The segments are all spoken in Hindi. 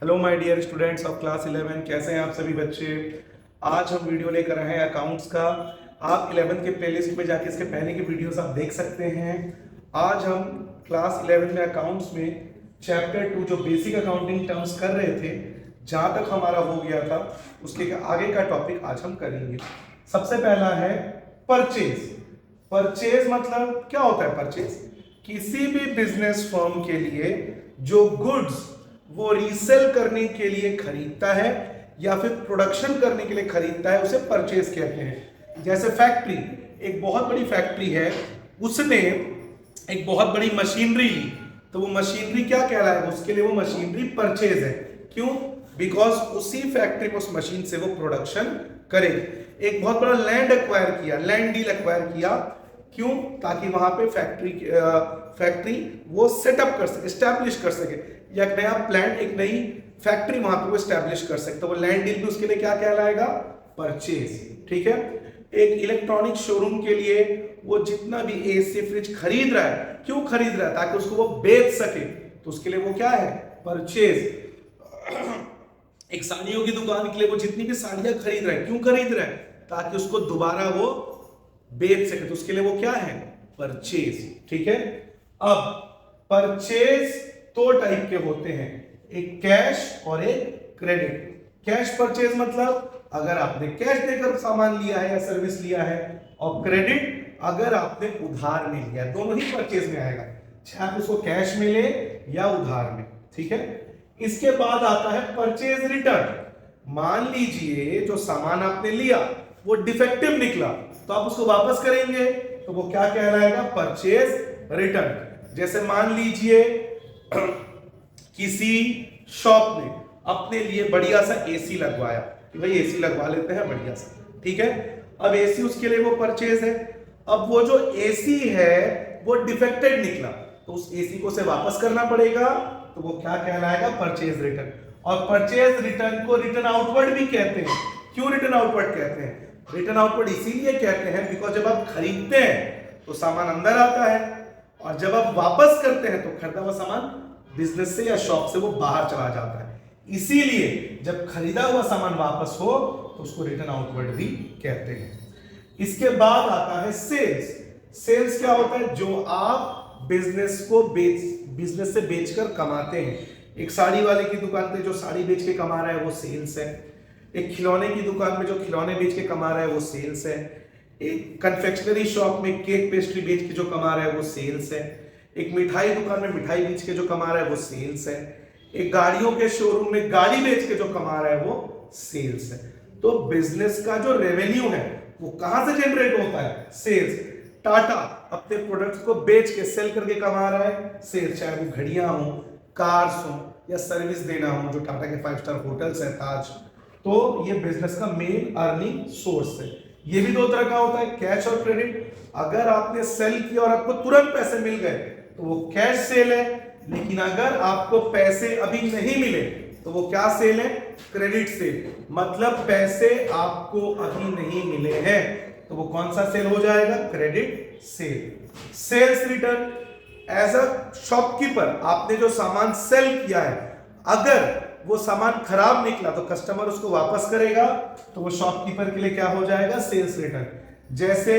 Hello my dear students of class 11। कैसे हैं आप सभी बच्चे। आज हम वीडियो लेकर आए हैं अकाउंट्स का। आप 11th के प्लेलिस्ट में जाके इसके पहले की वीडियोस आप देख सकते हैं। आज हम क्लास 11 में अकाउंट्स में चैप्टर 2 जो बेसिक अकाउंटिंग टर्म्स कर रहे थे, जहां तक हमारा हो गया था उसके आगे का टॉपिक आज हम करेंगे। सबसे पहला है परचेज। परचेज मतलब क्या होता है? परचेज किसी भी बिजनेस फर्म के लिए जो गुड्स वो रीसेल करने के लिए खरीदता है या फिर प्रोडक्शन करने के लिए खरीदता है, उसे परचेज कहते हैं। जैसे फैक्ट्री, एक बहुत बड़ी फैक्ट्री है, उसने एक बहुत बड़ी मशीनरी ली, तो वो मशीनरी क्या कहलाएगा? उसके लिए वो मशीनरी परचेज है। क्यों? बिकॉज उसी फैक्ट्री में उस मशीन से वो प्रोडक्शन करे। एक बहुत बड़ा लैंड एक्वायर किया, लैंड डील एक्वायर किया, क्यों? ताकि वहां पे फैक्ट्री वो सेटअप कर सके, स्टैब्लिश कर सके, या एक नया प्लांट, एक नई फैक्ट्री वहां पे वो स्टैब्लिश कर सकते। तो वो लैंड डील भी उसके लिए क्या कहलाएगा? परचेज। ठीक है। एक इलेक्ट्रॉनिक शोरूम के लिए वो जितना भी एसी फ्रिज खरीद रहा है, क्यों खरीद रहा है? ताकि उसको वो बेच सके, तो उसके लिए वो क्या है? परचेज। एक साड़ियों की दुकान के लिए वो जितनी भी साड़ियां खरीद रहा है, क्यों खरीद रहा है? ताकि उसको दोबारा वो बेच सके, तो उसके लिए वो क्या है? परचेज। ठीक है। अब परचेज दो टाइप के होते हैं, एक कैश और एक क्रेडिट। कैश परचेज मतलब अगर आपने कैश देकर सामान लिया है या सर्विस लिया है, और क्रेडिट अगर आपने उधार में लिया है। दोनों ही परचेज में आएगा, चाहे आप उसको कैश में ले या उधार में। ठीक है। इसके बाद आता है परचेज रिटर्न। मान लीजिए जो सामान आपने लिया वो डिफेक्टिव निकला, तो आप उसको वापस करेंगे, तो वो क्या कहलाएगा? Purchase return. जैसे मान लीजिए किसी शॉप ने अपने लिए बढ़िया सा एसी लगवाया कि भाई एसी लगवा लेते हैं बढ़िया सा। ठीक है। अब एसी उसके लिए वो परचेज है। अब वो जो एसी है वो डिफेक्टेड निकला, तो उस एसी को से वापस करना पड़ेगा, तो वो क्या कहलाएगा? Purchase return. और परचेज रिटर्न को रिटर्न आउटवर्ड भी कहते हैं। क्यों रिटर्न आउटवर्ड कहते हैं? रिटर्न आउटवर्ड इसीलिए कहते हैं बिकॉज जब आप खरीदते हैं तो सामान अंदर आता है, और जब आप वापस करते हैं तो खरीदा हुआ सामान बिजनेस से या शॉप से वो बाहर चला जाता है। इसीलिए जब खरीदा हुआ सामान वापस हो तो उसको रिटर्न आउटवर्ड भी कहते हैं। इसके बाद आता है सेल्स। सेल्स क्या होता है? जो आप बिजनेस से बेचकर कमाते हैं। एक साड़ी वाले की दुकान पे जो साड़ी बेच के कमा रहा है वो सेल्स है। एक खिलौने की दुकान में जो खिलौने बेच के कमा रहा है वो सेल्स है। एक कन्फेक्शनरी शॉप में केक पेस्ट्री बेच के जो कमा रहा है वो सेल्स है। एक मिठाई दुकान में मिठाई बेच के जो कमा रहा है वो सेल्स है। एक गाड़ियों के शोरूम में गाड़ी बेच के जो कमा रहा है वो सेल्स है। तो बिजनेस का जो रेवेन्यू है वो कहां से जनरेट होता है? सेल्स। टाटा अपने प्रोडक्ट्स को बेच के सेल करके कमा रहा है, सेल्स। चाहे वो घड़ियां हो, कार्स हो, या सर्विस देना हो, जो टाटा के 5 स्टार होटल्स है, ताज, तो ये बिजनेस का मेन अर्निंग सोर्स है। ये भी दो तरह का होता है, कैश और क्रेडिट। अगर आपने सेल किया और आपको तुरंत पैसे मिल गए तो वो कैश सेल है, लेकिन अगर आपको पैसे अभी नहीं मिले तो वो क्या सेल है? Credit sale. मतलब पैसे आपको अभी नहीं मिले हैं तो वो कौन सा सेल हो जाएगा? Credit sale. Sales return, as a shopkeeper आपने जो सामान सेल किया है, अगर वो सामान खराब निकला तो कस्टमर उसको वापस करेगा, तो वो शॉपकीपर के लिए क्या हो जाएगा? Sales return. जैसे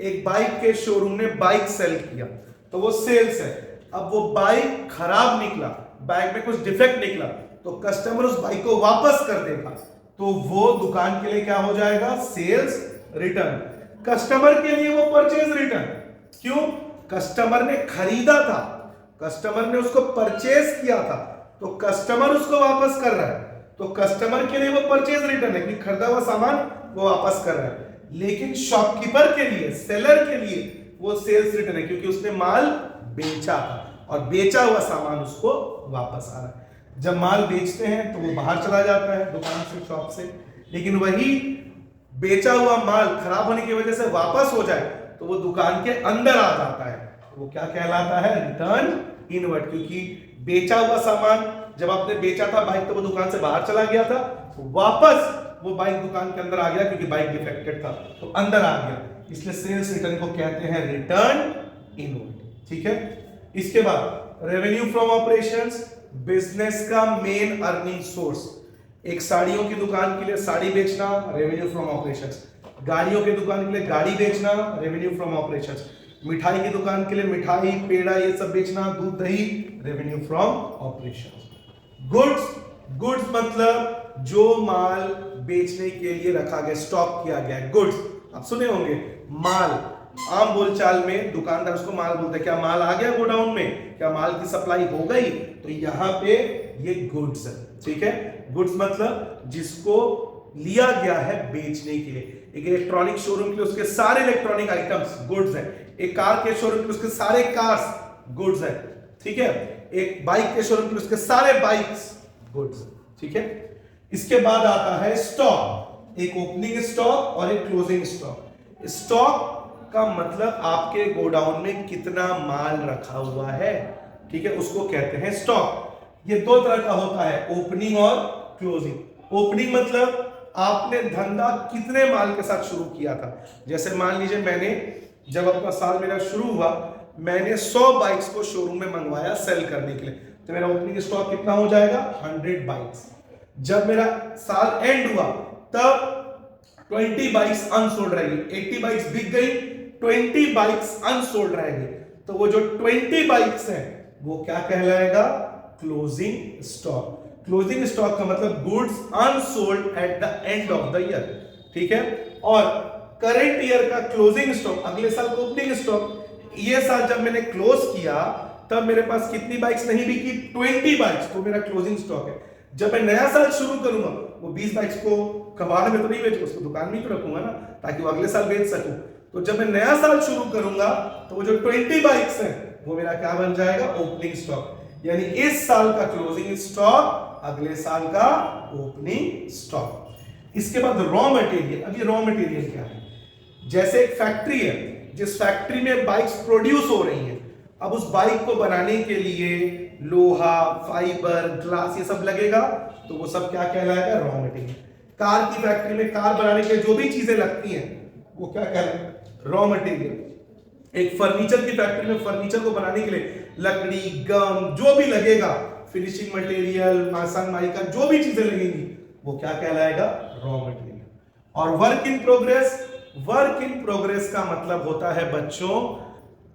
एक बाइक के शोरूम ने बाइक सेल किया तो वो सेल्स है। अब वो बाइक खराब निकला, बाइक में कुछ डिफेक्ट निकला, तो कस्टमर उस बाइक को वापस कर देगा, तो वो दुकान के लिए क्या हो जाएगा? Sales return. कस्टमर के लिए वो परचेज रिटर्न। क्यों? कस्टमर ने खरीदा था, कस्टमर ने उसको परचेज किया था, तो कस्टमर उसको वापस कर रहा है, तो कस्टमर के लिए वो परचेज रिटर्न है कि खरीदा हुआ सामान वो वापस कर रहा है। लेकिन शॉपकीपर के लिए, सेलर के लिए वो सेल्स रिटर्न है, क्योंकि उसने माल बेचा था और बेचा हुआ सामान उसको वापस आ रहा है। जब माल बेचते हैं तो वो बाहर चला जाता है दुकान से, शॉप से, लेकिन वही बेचा हुआ माल खराब होने की वजह से वापस हो जाए तो वो दुकान के अंदर आ जाता है, तो वो क्या कहलाता है? Return inward. क्योंकि बेचा हुआ सामान जब आपने बेचा था बाइक तो वो दुकान से बाहर चला गया था, वापस वो बाइक दुकान के अंदर आ गया क्योंकि बाइक डिफेक्टेड था तो अंदर आ गया, इसलिए सेल्स रिटर्न को कहते हैं रिटर्न इनवर्ड। ठीक है। इसके बाद रेवेन्यू फ्रॉम ऑपरेशंस। बिजनेस का मेन अर्निंग सोर्स। एक साड़ियों की दुकान के लिए साड़ी बेचना, रेवेन्यू फ्रॉम ऑपरेशंस। गाड़ियों की दुकान के लिए गाड़ी बेचना, रेवेन्यू फ्रॉम ऑपरेशंस। मिठाई की दुकान के लिए मिठाई, पेड़ा ये सब बेचना, दूध दही, revenue from operations. Goods, goods मतलब जो माल बेचने के लिए रखा गया, स्टॉक किया गया है, गुड्स। आप सुने होंगे माल, आम बोलचाल में दुकानदार उसको माल बोलते हैं। क्या माल आ गया गोडाउन में, क्या माल की सप्लाई हो गई, तो यहां पे ये गुड्स है। ठीक है, गुड्स मतलब जिसको लिया गया है बेचने के लिए। एक इलेक्ट्रॉनिक शोरूम के लिए उसके सारे इलेक्ट्रॉनिक आइटम्स गुड्स है। एक कार के शोरूम के लिए उसके सारे कार्स गुड्स है। ठीक है, एक बाइक के शोरूम के लिए उसके सारे बाइक्स गुड्स। ठीक है, इसके बाद आता है स्टॉक। एक ओपनिंग स्टॉक और एक क्लोजिंग स्टॉक। स्टॉक का मतलब आपके गोडाउन में कितना माल रखा हुआ है। ठीक है, उसको कहते हैं स्टॉक। ये दो तरह का होता है, ओपनिंग और क्लोजिंग। ओपनिंग मतलब आपने धंधा कितने माल के साथ शुरू किया था। जैसे मान लीजिए मैंने जब अपना साल मेरा शुरू हुआ, मैंने 100 बाइक्स को शोरूम में मंगवाया सेल करने के लिए, तो मेरा ओपनिंग स्टॉक कितना हो जाएगा, 100 बाइक्स। जब मेरा साल एंड हुआ तब 20 बाइक्स अनसोल्ड रहेगी, 80 बाइक्स बिक गई, 20 बाइक्स अनसोल्ड रहेगी। तो वो जो 20 बाइक्स हैं वो क्या कहलाएगा, क्लोजिंग स्टॉक। क्लोजिंग स्टॉक का मतलब goods unsold at the end of the year. ठीक है, और करंट ईयर का क्लोजिंग स्टॉक, अगले साल का ओपनिंग स्टॉक। ये साल जब मैंने क्लोज किया तब मेरे पास कितनी बाइक्स नहीं बिकी, 20 बाइक्स, तो मेरा क्लोजिंग स्टॉक है। जब मैं नया साल शुरू करूंगा, वो 20 बाइक्स को कबाड़ में तो नहीं बेचूंगा, उसको दुकान में ही तो रखूंगा ना, ताकि वो अगले साल बेच सकूं। तो जब मैं नया साल शुरू करूंगा तो वो जो 20 बाइक्स हैं वो मेरा क्या बन जाएगा, ओपनिंग स्टॉक। यानी इस साल का क्लोजिंग स्टॉक, अगले साल का ओपनिंग स्टॉक। इसके बाद रॉ मटेरियल। अब ये रॉ मटेरियल क्या है, जैसे एक फैक्ट्री है, जिस फैक्ट्री में बाइक्स प्रोड्यूस हो रही हैं, अब उस बाइक को बनाने के लिए लोहा, फाइबर, ग्लास ये सब लगेगा, तो वो सब क्या कहलाएगा, रॉ मटेरियल। कार की फैक्ट्री में कार बनाने के लिए जो भी चीजें लगती हैं वो क्या कहलाएगा, रॉ मटेरियल। एक फर्नीचर की फैक्ट्री में फर्नीचर को बनाने के लिए लकड़ी, गम, जो भी लगेगा, फिनिशिंग मटेरियल, सनमाइका, जो भी चीजें लगेंगी वो क्या कहलाएगा, रॉ मटेरियल। और work in progress, work in progress का मतलब होता है बच्चों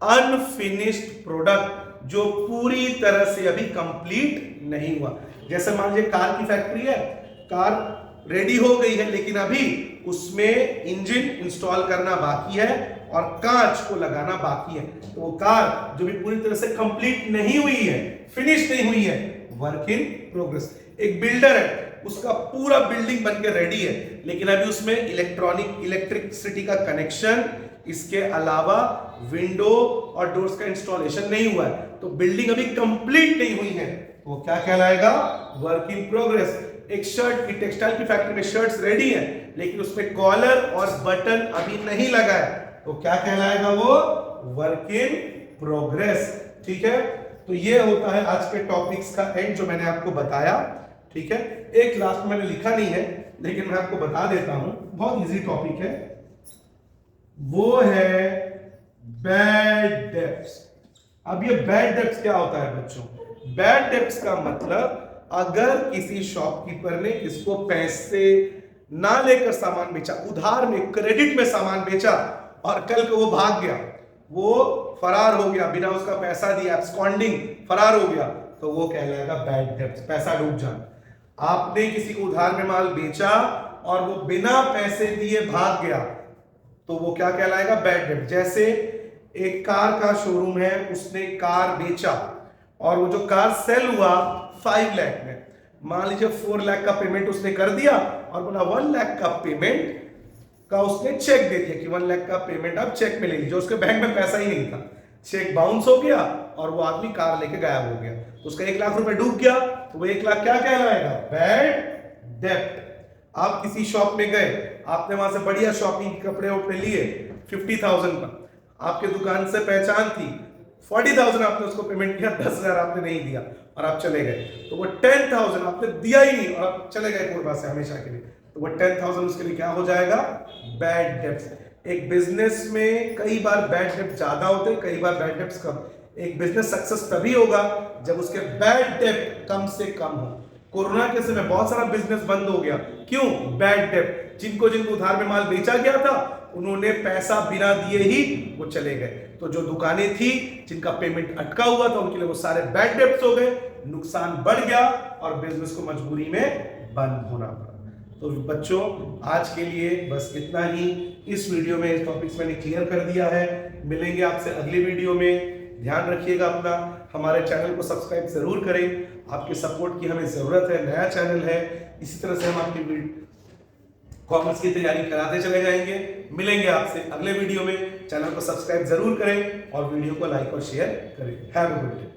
अनफिनिश्ड प्रोडक्ट, जो पूरी तरह से अभी कंप्लीट नहीं हुआ। जैसे मान लीजिए कार की फैक्ट्री है, कार रेडी हो गई है लेकिन अभी उसमें इंजन इंस्टॉल करना बाकी है और कांच को लगाना बाकी है। तो वो कार जो भी पूरी तरह से कंप्लीट नहीं हुई है, फिनिश नहीं हुई है, वर्क इन प्रोग्रेस। एक बिल्डर है, उसका पूरा बिल्डिंग बनके रेडी है लेकिन अभी उसमें इलेक्ट्रिसिटी का कनेक्शन, इसके अलावा विंडो और डोर्स का इंस्टॉलेशन नहीं हुआ है, तो बिल्डिंग अभी कंप्लीट नहीं हुई है, वो क्या कहलाएगा, वर्क इन प्रोग्रेस। एक शर्ट की, टेक्सटाइल की फैक्ट्री में शर्ट्स रेडी है लेकिन उसमें कॉलर और बटन अभी नहीं लगा है, तो क्या कहलाएगा, वो वर्क इन प्रोग्रेस। ठीक है, तो ये होता है आज के टॉपिक्स का एंड जो मैंने आपको बताया। ठीक है, एक लास्ट मैंने लिखा नहीं है लेकिन मैं आपको बता देता हूं, बहुत इजी टॉपिक है, वो है बैड डेब्ट्स। अब ये बैड डेब्ट्स क्या होता है बच्चों, बैड डेब्ट्स का मतलब अगर किसी शॉपकीपर ने इसको पैसे ना लेकर सामान बेचा, उधार में, क्रेडिट में सामान बेचा और कल को वो भाग गया, वो फरार हो गया, बिना उसका पैसा दिए एब्सकॉन्डिंग फरार हो गया, तो वो कहलाएगा बैड डेब्ट्स, पैसा डूब जाना। आपने किसी को उधार में माल बेचा और वो बिना पैसे दिए भाग गया, तो वो क्या कहलाएगा, बैड डेब्ट। जैसे एक कार का शोरूम है, उसने कार बेचा और वो जो कार सेल हुआ 5 लाख में, मान लीजिए 4 लाख का पेमेंट उसने कर दिया और बोला 1 लाख का पेमेंट का उसने चेक दे दिया कि 1 लाख का पेमेंट आप चेक में ले लीजिए, उसके बैंक में पैसा ही नहीं था, चेक बाउंस हो गया और वो आदमी कार लेके गायब हो गया, तो उसका 1 लाख रुपए डूब गया, तो वो 1 लाख क्या कहलाएगा, बैड डेब्ट। आप किसी शॉप में गए, आपने वहां से बढ़िया शॉपिंग कपड़े वपड़े लिए 50,000 का, आपके दुकान से पहचान थी, 40,000 आपने उसको पेमेंट किया, 10,000 आपने नहीं दिया और आप चले गए, तो वो 10,000 आपने दिया ही नहीं और आप चले गए कोर्बा से हमेशा के लिए, तो वो 10,000 उसके लिए क्या हो जाएगा, बैड डेब्ट्स। एक बिजनेस में कई बार बैड डेब्ट ज्यादा होते हैं, कई बार बैड डेब्ट्स कम। एक बिजनेस सक्सेस तभी होगा जब उसके बैड डेब्ट कम से कम हो। कोरोना के समय बहुत सारा बिजनेस बंद हो गया, क्यों? बैड डेब्ट। जिनको उधार में माल बेचा गया था उन्होंने पैसा बिना दिए ही वो चले गए। तो जो दुकानें थी जिनका पेमेंट अटका हुआ था उनके लिए वो सारे बैड डेब्ट्स हो गए, नुकसान बढ़ गया और बिजनेस को मजबूरी में बंद होना पड़ा। तो बच्चों आज के लिए बस इतना ही। इस वीडियो में इस टॉपिक्स मैंने क्लियर कर दिया है। मिलेंगे आपसे अगले वीडियो में। ध्यान रखिएगा अपना, हमारे चैनल को सब्सक्राइब जरूर करें, आपके सपोर्ट की हमें जरूरत है। नया चैनल है, इसी तरह से हम आपकी कॉमर्स की तैयारी कराते चले जाएंगे। मिलेंगे आपसे अगले वीडियो में। चैनल को सब्सक्राइब जरूर करें और वीडियो को लाइक और शेयर करें। Have a good day.